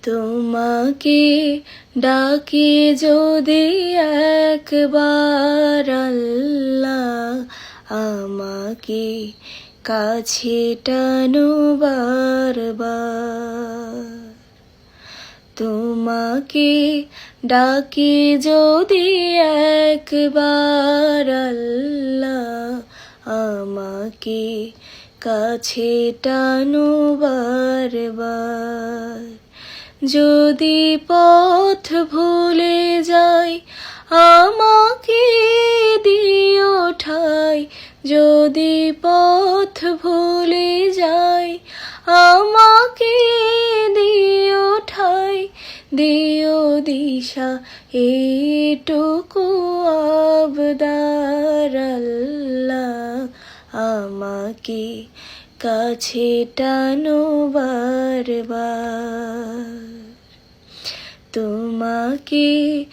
তোমাকে ডাকি যদি একবার আল্লাহ, আমাকে কাছে টানো বারবার। তোমাকে ডাকি যদি একবার আল্লাহ, আমাকে কাছে টানো বারবার। যদি পথ ভুলে যাই আমাকে দিও ঠাই, যদি পথ ভুলে যাই আমাকে দিও ঠাই, দিও দিশা এইটুকু আবদার আল্লাহ, আমাকে কাছে টানো বারবার। তোমাকে